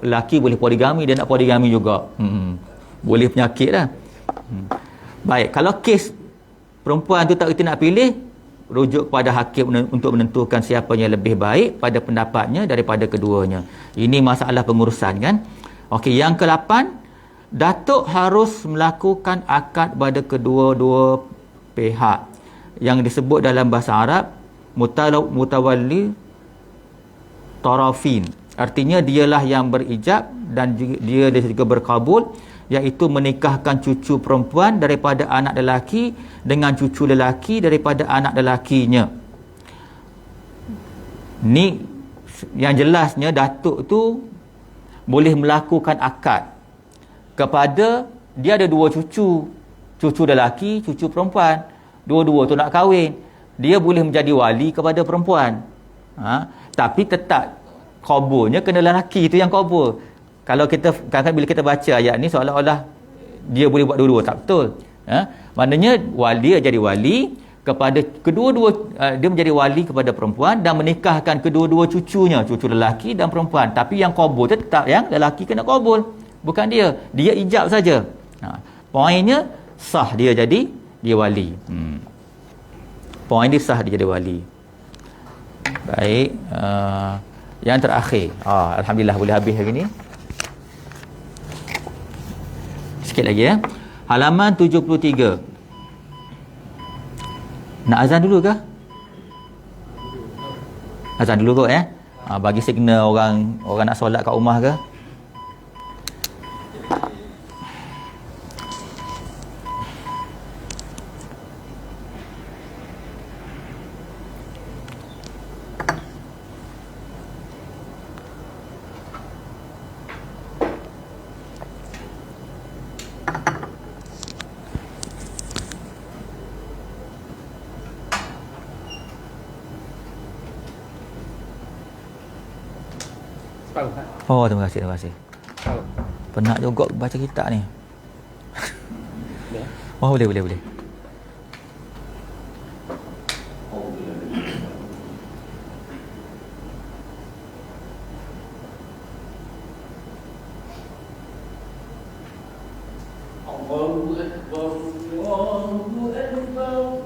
Lelaki boleh poligami, dia nak poligami juga. Boleh penyakit dah. Baik, kalau kes perempuan tu tak reti nak pilih, rujuk kepada hakim untuk menentukan siapa yang lebih baik pada pendapatnya daripada keduanya. Ini masalah pengurusan kan. Okey, yang ke-8, datuk harus melakukan akad pada kedua-dua pihak yang disebut dalam bahasa Arab mutawalli tarafin. Artinya dialah yang berijab dan dia juga berkabul, iaitu menikahkan cucu perempuan daripada anak lelaki dengan cucu lelaki daripada anak lelakinya. Ni yang jelasnya datuk tu boleh melakukan akad kepada, dia ada 2 cucu lelaki, cucu perempuan, dua-dua tu nak kahwin, dia boleh menjadi wali kepada perempuan. Tapi tetap qabulnya kena lelaki tu yang qabul. Kalau kita kadang-kadang bila kita baca ayat ni seolah-olah dia boleh buat dua-dua, tak betul. Maknanya dia jadi wali kepada kedua-dua, dia menjadi wali kepada perempuan dan menikahkan kedua-dua cucunya, cucu lelaki dan perempuan. Tapi yang qabul tu tetap yang lelaki kena qabul, bukan dia ijab saja. Poinnya sah dia jadi wali. Poin dia sah dia jadi wali. Baik, yang terakhir, alhamdulillah boleh habis hari ni. Sikit lagi ya. Halaman 73. Nak azan dulu ke? Azan dulu kot ya. Bagi signal orang nak solat kat rumah ke. Oh, terima kasih. Penat juga baca kitab ni. Oh, boleh. Allahu Akbar, Allahu Akbar.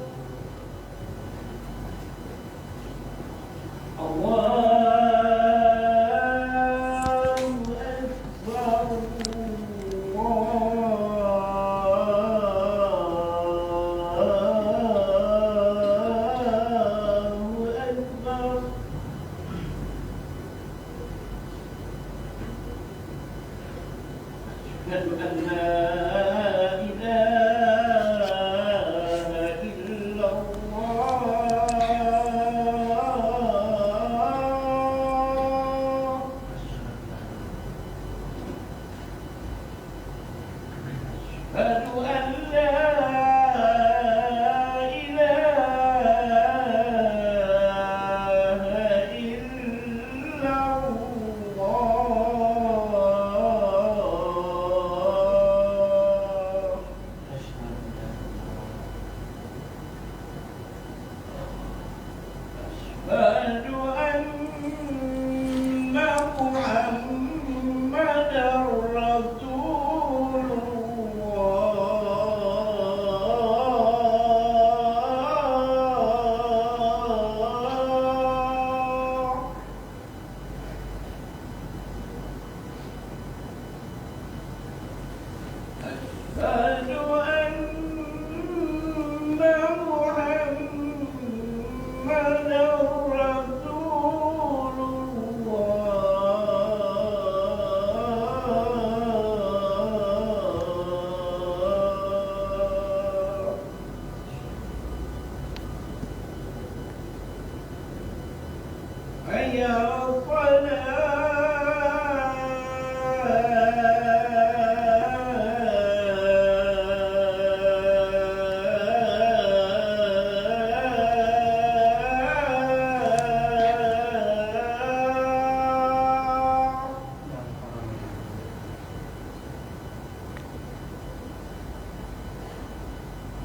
حي على حي على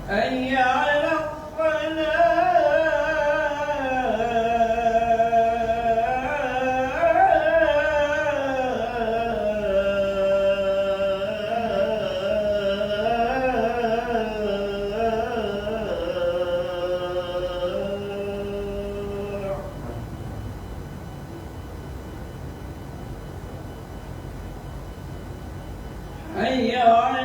حي على حي على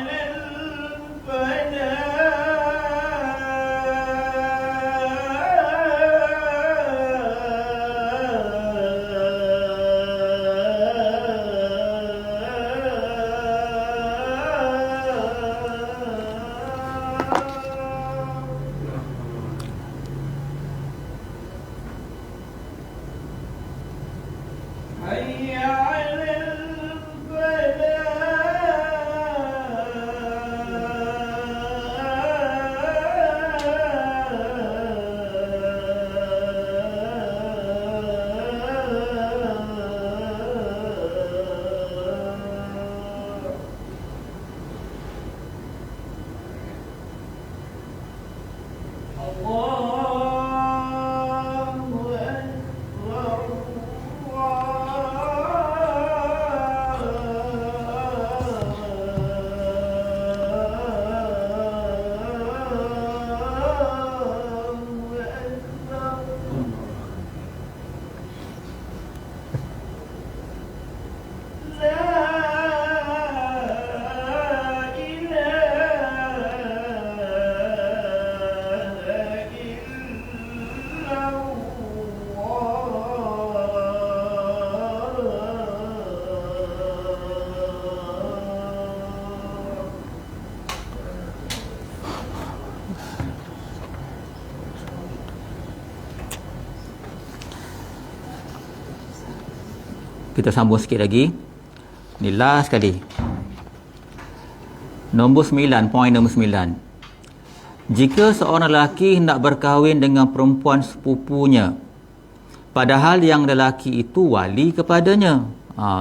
Kita sambung sikit lagi. Ni last sekali. Nombor 9, poin nombor 9. Jika seorang lelaki hendak berkahwin dengan perempuan sepupunya, padahal yang lelaki itu wali kepadanya.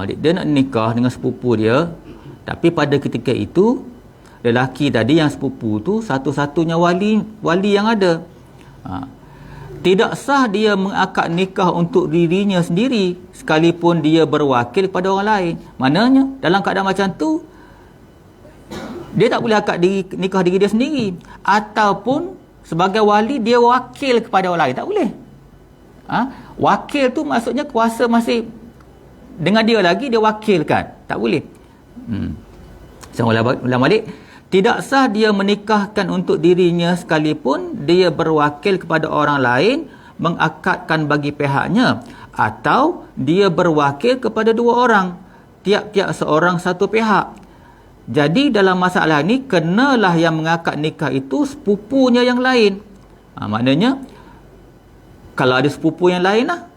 Dia nak nikah dengan sepupu dia, tapi pada ketika itu lelaki tadi yang sepupu tu satu-satunya wali yang ada. Tidak sah dia mengakad nikah untuk dirinya sendiri sekalipun dia berwakil kepada orang lain. Maknanya dalam keadaan macam tu dia tak boleh akad nikah diri dia sendiri, ataupun sebagai wali dia wakil kepada orang lain, tak boleh. Wakil tu maksudnya kuasa masih dengan dia lagi, dia wakilkan, tak boleh. Saya ulang balik. Tidak sah dia menikahkan untuk dirinya sekalipun dia berwakil kepada orang lain mengakadkan bagi pihaknya, atau dia berwakil kepada dua orang, tiap-tiap seorang satu pihak. Jadi dalam masalah ni kenalah yang mengakad nikah itu sepupunya yang lain. Maknanya kalau ada sepupu yang lain lah,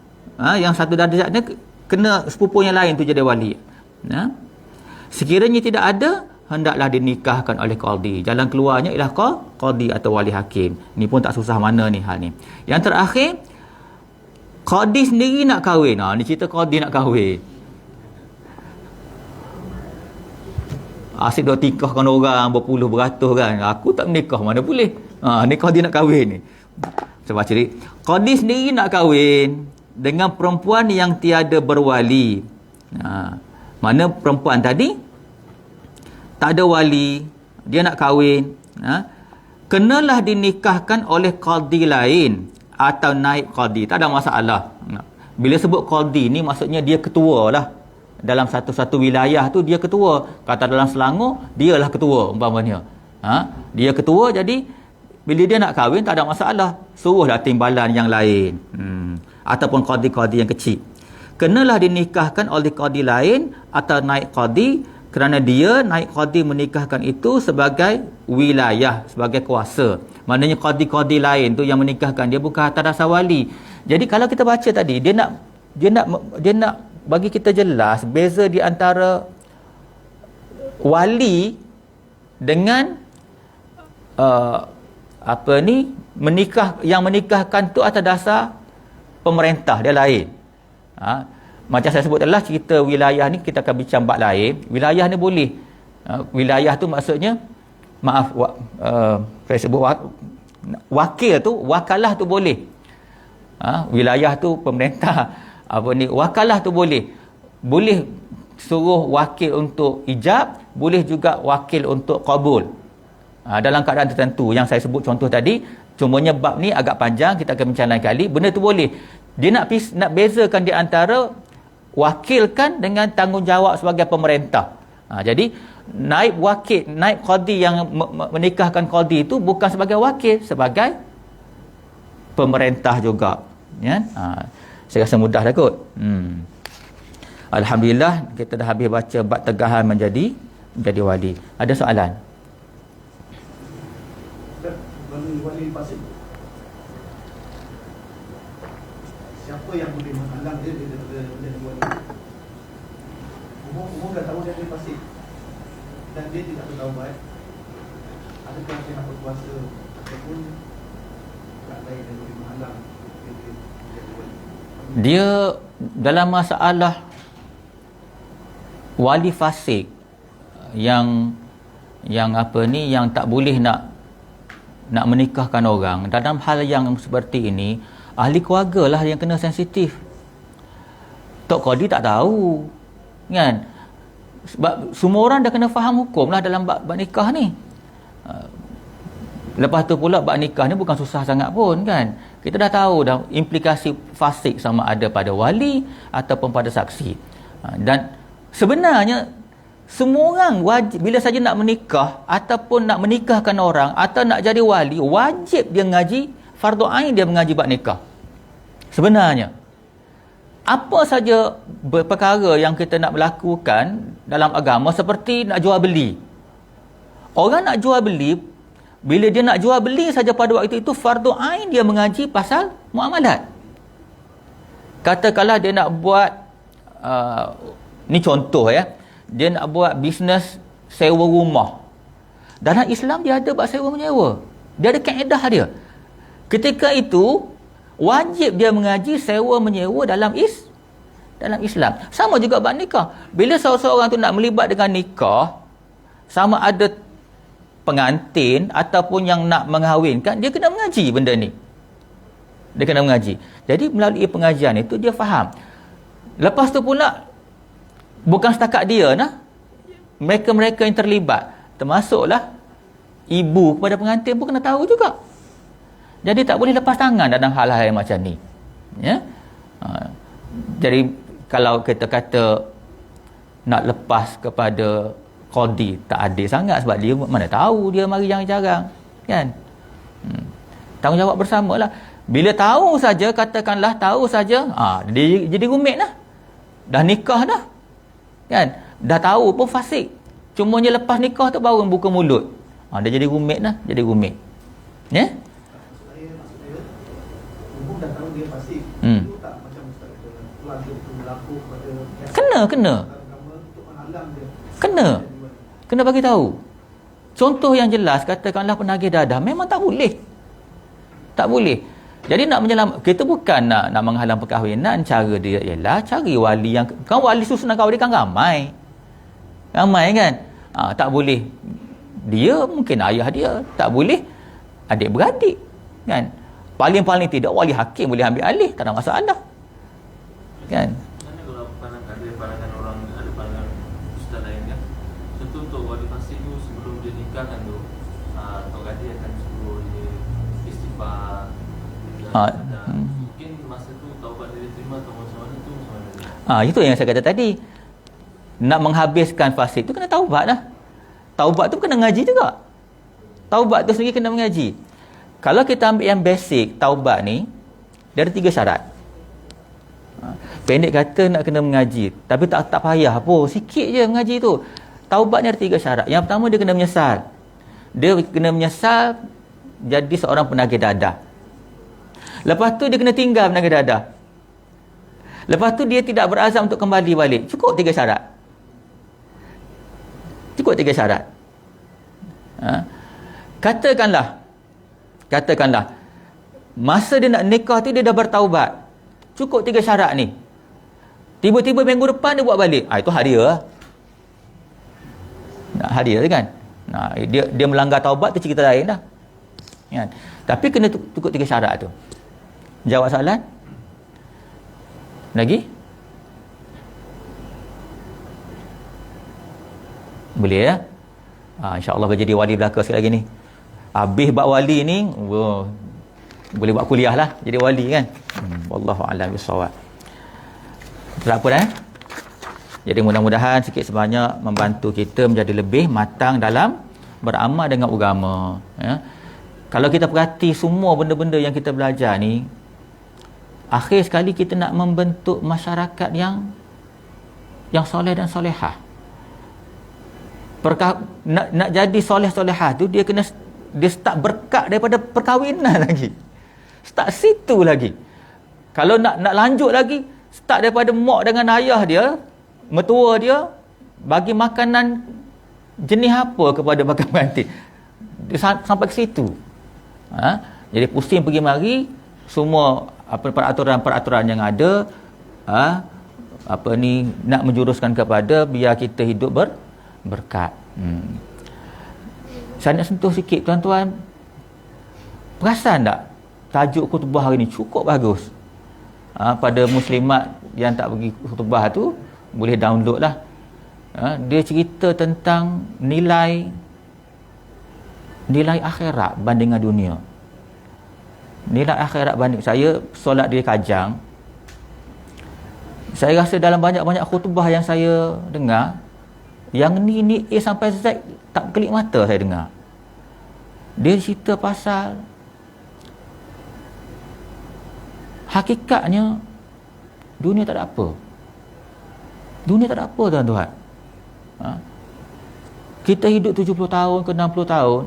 yang satu darjatnya kena sepupu yang lain tu jadi wali. Sekiranya tidak ada, hendaklah dinikahkan oleh qadi. Jalan keluarnya ialah qadi atau wali hakim. Ni pun tak susah mana ni hal ni. Yang terakhir, qadi sendiri nak kahwin. Ni cerita qadi nak kahwin. Asyik duk tikahkan orang berpuluh beratus kan. Aku tak menikah, mana boleh. Ni qadi nak kahwin ni. Saya baca ni. Qadi sendiri nak kahwin dengan perempuan yang tiada berwali. Mana perempuan tadi tak ada wali, dia nak kahwin, kenalah dinikahkan oleh qadi lain atau naib qadi, tak ada masalah. Bila sebut qadi ni maksudnya dia ketua lah. Dalam satu-satu wilayah tu dia ketua. Kata dalam Selangor, dialah ketua umpamanya. Dia ketua, jadi bila dia nak kahwin tak ada masalah. Suruhlah timbalan yang lain. Ataupun qadi-qadi yang kecil. Kenalah dinikahkan oleh qadi lain atau naib qadi, kerana dia naik qadi menikahkan itu sebagai wilayah, sebagai kuasa. Maknanya qadi-qadi lain tu yang menikahkan dia bukan atas dasar wali. Jadi kalau kita baca tadi, dia nak dia nak bagi kita jelas beza di antara wali dengan yang menikahkan tu atas dasar pemerintah dia lain. Macam saya sebut adalah cerita wilayah ni kita akan bincang bab lain. Wilayah ni boleh. Wilayah tu maksudnya saya sebut wakil tu, wakalah tu boleh. Wilayah tu pemerintah wakalah tu boleh suruh wakil untuk ijab, boleh juga wakil untuk qabul. Dalam keadaan tertentu yang saya sebut contoh tadi, cumanya bab ni agak panjang, kita akan bincang lain kali. Benda tu boleh. Dia nak bezakan di antara wakilkan dengan tanggungjawab sebagai pemerintah. Jadi naib qadi yang menikahkan qadi itu bukan sebagai wakil, sebagai pemerintah juga, ya. Saya rasa mudah dah kot. Alhamdulillah kita dah habis baca bab tegahan menjadi wali. Ada soalan? Wali fasik, siapa yang boleh menghalang dia menjadi wali? Umum dah tahu dia fasik dan dia tidak bertaubat, adakah dia nak berkuasa ataupun tak lain yang boleh menghalang dia menjadi wali? Dia dalam masalah wali fasik yang tak boleh nak menikahkan orang, dalam hal yang seperti ini ahli keluarga lah yang kena sensitif. Tok Qadi tak tahu, kan? Sebab semua orang dah kena faham hukum lah dalam bab nikah ni. Lepas tu pula bab nikah ni bukan susah sangat pun, kan? Kita dah tahu dah implikasi fasik sama ada pada wali ataupun pada saksi. Dan sebenarnya semua orang wajib, bila saja nak menikah ataupun nak menikahkan orang atau nak jadi wali, wajib dia mengaji, fardu ain dia mengaji bab nikah. Sebenarnya apa saja perkara yang kita nak melakukan dalam agama, seperti nak jual beli. Orang nak jual beli, bila dia nak jual beli saja pada waktu itu fardu ain dia mengaji pasal muamalat. Katakanlah dia nak buat ni contoh, ya. Dia nak buat bisnes sewa rumah. Dalam Islam dia ada bab sewa menyewa. Dia ada kaedah dia. Ketika itu wajib dia mengaji sewa menyewa dalam Islam. Sama juga bab nikah. Bila seorang tu nak melibat dengan nikah, sama ada pengantin ataupun yang nak mengahwinkan, dia kena mengaji benda ni. Dia kena mengaji. Jadi melalui pengajian itu dia faham. Lepas tu pula bukan setakat dia nah, mereka-mereka yang terlibat, termasuklah ibu kepada pengantin pun kena tahu juga. Jadi tak boleh lepas tangan dalam hal-hal yang macam ni, ya. Jadi kalau kita kata nak lepas kepada qadi, tak adil sangat, sebab dia mana tahu dia mari jarang-jarang, kan. Tanggungjawab bersamalah. Bila tahu saja, katakanlah tahu saja, dia jadi rumit lah. Dah nikah dah, kan, dah tahu pun fasik, cumanya lepas nikah tu baru buka mulut, dia jadi rumit lah, jadi rumit, ya. Maksud saya umum dah tahu dia fasik, itu tak macam ustaz keluarga itu berlaku pada kena agama untuk menghalang dia, kena bagi tahu. Contoh yang jelas, katakanlah penagih dadah, memang tak boleh. Jadi nak kita bukan nak menghalang perkahwinan. Cara dia ialah cari wali yang, kan wali susunan kahwin kan ramai kan. Tak boleh dia, mungkin ayah dia, tak boleh adik-beradik, kan. Paling tidak wali hakim boleh ambil alih, tak ada masalah, kan. Mana kalau pandangan orang, ada pandangan ustaz lain kan. Tentu untuk wali fasik tu sebelum dia nikah kan tu, Tok Gadi akan suruh dia istighfar. Mungkin masa tu taubat dia terima atau macam mana tu, macam mana? Itu yang saya kata tadi. Nak menghabiskan fasik tu kena taubat lah. Taubat tu kena ngaji juga. Taubat tu sendiri kena mengaji. Kalau kita ambil yang basic taubat ni, dia ada 3 syarat. Pendek kata nak kena mengaji, tapi tak payah pun, sikit je mengaji tu. Taubat ni ada 3 syarat. Yang pertama, dia kena menyesal. Dia kena menyesal jadi seorang penagih dadah. Lepas tu dia kena tinggal penagih dadah. Lepas tu dia tidak berazam untuk kembali balik. Cukup 3 syarat. Cukup 3 syarat. Katakanlah masa dia nak nikah tu dia dah bertaubat. Cukup 3 syarat ni. Tiba-tiba minggu depan dia buat balik. Itu hadia lah. Hadia kan. Dia melanggar taubat tu cerita lain dah. Kan? Tapi kena cukup 3 syarat tu. Jawab soalan? Lagi? Boleh ya? InsyaAllah jadi wali belaka sekali lagi ni. Habis bab wali ni, boleh buat kuliah lah jadi wali kan. Wallahu a'lam bissawab. Tak apa dah. Jadi mudah-mudahan sikit sebanyak membantu kita menjadi lebih matang dalam beramal dengan agama ya. Kalau kita perhati semua benda-benda yang kita belajar ni, akhir sekali kita nak membentuk masyarakat yang soleh dan solehah. Nak jadi soleh-solehah tu dia start berkat daripada perkahwinan lagi. Start situ lagi. Kalau nak lanjut lagi, start daripada mak dengan ayah dia, mertua dia bagi makanan jenis apa kepada bakal pengantin. Dia sampai ke situ. Jadi pusing pergi mari, semua peraturan-peraturan yang ada nak menjuruskan kepada biar kita hidup berkat. Saya nak sentuh sikit tuan-tuan. Perasan tak tajuk khutbah hari ni cukup bagus. Pada muslimat yang tak pergi khutbah tu boleh download lah. Dia cerita tentang nilai akhirat banding dengan dunia. Nilai akhirat banding. Saya solat di Kajang, saya rasa dalam banyak-banyak khutbah yang saya dengar, yang ni A sampai Z tak kelip mata saya dengar. Dia cerita pasal hakikatnya dunia tak ada apa. Dunia tak ada apa tuan-tuan. Kita hidup 70 tahun ke 60 tahun,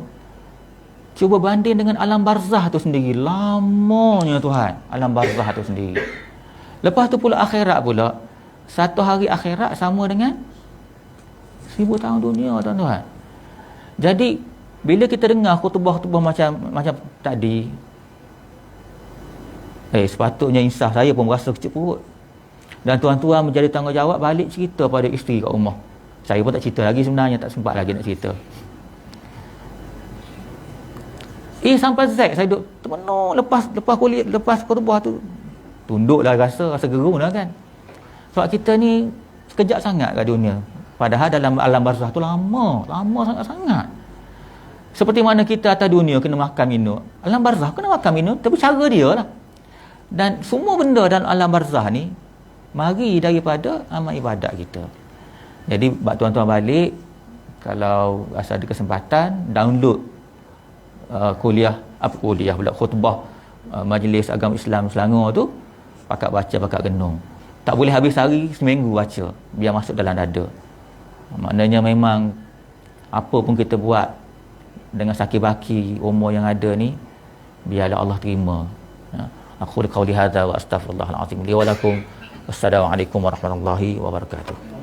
cuba banding dengan alam barzah tu sendiri. Lamanya Tuhan alam barzah tu sendiri. Lepas tu pula akhirat pula. Satu hari akhirat sama dengan 1000 tahun dunia tuan-tuan. Jadi bila kita dengar khutbah-khutbah macam tadi, sepatutnya insaf saya pun berasa kecil perut. Dan tuan-tuan menjadi tanggungjawab balik cerita pada isteri kat rumah. Saya pun tak cerita lagi sebenarnya, tak sempat lagi nak cerita. Sampai Z saya duduk termenung lepas kuliah, lepas khutbah tu tunduklah rasa gerung lah kan. Sebab kita ni sekejap sangat kat dunia. Padahal dalam alam barzah tu lama sangat-sangat. Seperti mana kita atas dunia kena makan minum, alam barzah kena makan minum tapi cara dia lah. Dan semua benda dalam alam barzah ni mari daripada amal ibadat kita. Jadi bak tuan-tuan balik, kalau rasa ada kesempatan, download khutbah Majlis Agama Islam Selangor tu, pakat baca, pakat renung. Tak boleh habis hari, seminggu baca, biar masuk dalam dada. Maknanya memang apa pun kita buat dengan sakit-baki umur yang ada ni, biarlah Allah terima. Aku qauli hadza wa astaghfirullahal azim li wa lakum. Wassalamualaikum warahmatullahi wabarakatuh.